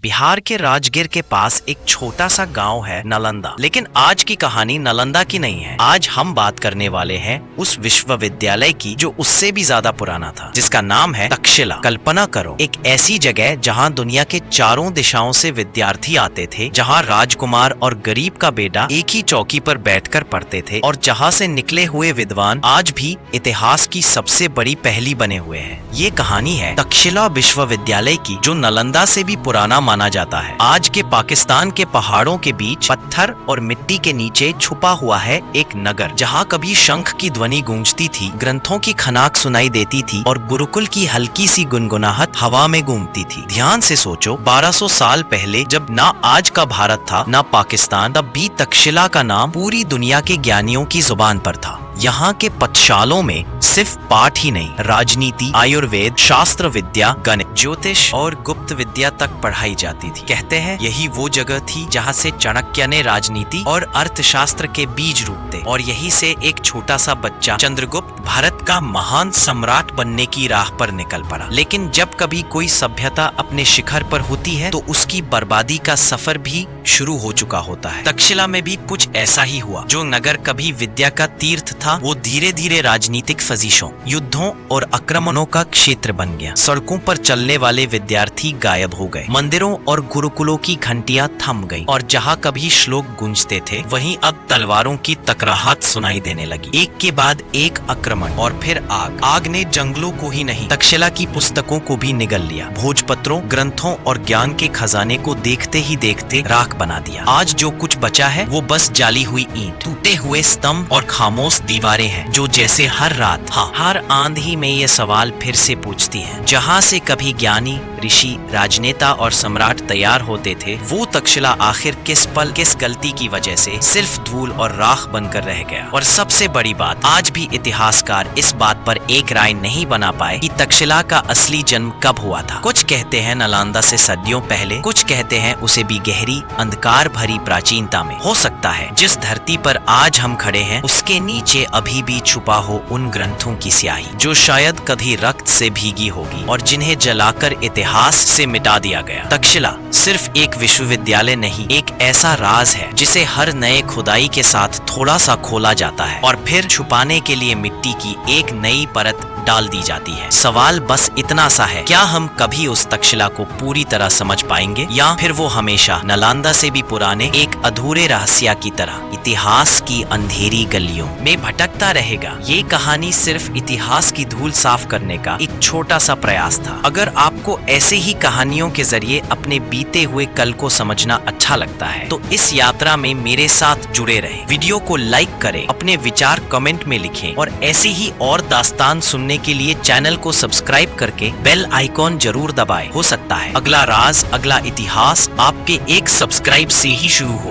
बिहार के राजगीर के पास एक छोटा सा गांव है नालंदा। लेकिन आज की कहानी नालंदा की नहीं है। आज हम बात करने वाले हैं उस विश्वविद्यालय की जो उससे भी ज्यादा पुराना था, जिसका नाम है तक्षशिला। कल्पना करो, एक ऐसी जगह जहां दुनिया के चारों दिशाओं से विद्यार्थी आते थे, जहां राजकुमार और गरीब का बेटा एक ही चौकी पर बैठकर पढ़ते थे और जहां से निकले हुए विद्वान आज भी इतिहास की सबसे बड़ी पहेली बने हुए हैं। ये कहानी है तक्षशिला विश्वविद्यालय की, जो नालंदा से भी पुराना माना जाता है। आज के पाकिस्तान के पहाड़ों के बीच पत्थर और मिट्टी के नीचे छुपा हुआ है एक नगर, जहाँ कभी शंख की ध्वनि गूंजती थी, ग्रंथों की खनाक सुनाई देती थी और गुरुकुल की हल्की सी गुनगुनाहट हवा में घूमती थी। ध्यान से सोचो, 1200 साल पहले जब ना आज का भारत था ना पाकिस्तान, तब भी तक्षशिला का नाम पूरी दुनिया के ज्ञानियों की जुबान पर था। यहाँ के पाठशालों में सिर्फ पाठ ही नहीं, राजनीति, आयुर्वेद, शास्त्र विद्या, गणित, ज्योतिष और गुप्त विद्या तक पढ़ाई जाती थी। कहते हैं यही वो जगह थी जहाँ से चाणक्य ने राजनीति और अर्थशास्त्र के बीज रूपते, और यही से एक छोटा सा बच्चा चंद्रगुप्त भारत का महान सम्राट बनने की राह पर निकल पड़ा। लेकिन जब कभी कोई सभ्यता अपने शिखर पर होती है तो उसकी बर्बादी का सफर भी शुरू हो चुका होता है। तक्षशिला में भी कुछ ऐसा ही हुआ। जो नगर कभी विद्या का तीर्थ था, वो धीरे धीरे राजनीतिक फजीशों, युद्धों और आक्रमणों का क्षेत्र बन गया। सड़कों पर चलने वाले विद्यार्थी गायब हो गए, मंदिरों और गुरुकुलों की घंटियां थम गईं, और जहां कभी श्लोक गूंजते थे, वहीं अब तलवारों की टकराहट सुनाई देने लगी। एक के बाद एक आक्रमण और फिर आग। आग ने जंगलों को ही नहीं, तक्षशिला की पुस्तकों को भी निगल लिया। भोजपत्रों, ग्रंथों और ज्ञान के खजाने को देखते ही देखते राख बना दिया। आज जो कुछ बचा है वो बस जाली हुई ईंट, टूटे हुए स्तंभ और खामोश दीवारें हैं, जो जैसे हर रात, हर आंधी में ये सवाल फिर से पूछती हैं। जहाँ से कभी ज्ञानी, ऋषि, राजनेता और सम्राट तैयार होते थे, वो तक्षशिला आखिर किस पल, किस गलती की वजह से सिर्फ धूल और राख बनकर रह गया। और सबसे बड़ी बात, आज भी इतिहासकार इस बात पर एक राय नहीं बना पाए कि तक्षशिला का असली जन्म कब हुआ था। कुछ कहते हैं नालंदा से सदियों पहले, कुछ कहते हैं उसे भी गहरी अंधकार भरी प्राचीनता में। हो सकता है जिस धरती पर आज हम खड़े हैं, उसके नीचे अभी भी छुपा हो उन ग्रंथों की स्याही, जो शायद कभी रक्त से भीगी होगी और जिन्हें जलाकर इतिहास से मिटा दिया गया। तक्षशिला सिर्फ एक विश्वविद्यालय नहीं, एक ऐसा राज है जिसे हर नए खुदाई के साथ थोड़ा सा खोला जाता है और फिर छुपाने के लिए मिट्टी की एक नई परत डाल दी जाती है। सवाल बस इतना सा है, क्या हम कभी उस तक्षशिला को पूरी तरह समझ पाएंगे, या फिर वो हमेशा नालंदा से भी पुराने एक अधूरे रहस्य की तरह इतिहास की अंधेरी गलियों में भटकता रहेगा। ये कहानी सिर्फ इतिहास की धूल साफ करने का एक छोटा सा प्रयास था। अगर आपको ऐसे ही कहानियों के जरिए अपने बीते हुए कल को समझना अच्छा लगता है, तो इस यात्रा में मेरे साथ जुड़े रहें। वीडियो को लाइक करें, अपने विचार कमेंट में लिखें और ऐसे ही और दास्तान सुनने के लिए चैनल को सब्सक्राइब करके बेल आइकॉन जरूर दबाएं। हो सकता है अगला राज, अगला इतिहास आपके एक सब्सक्राइब से ही शुरू हो।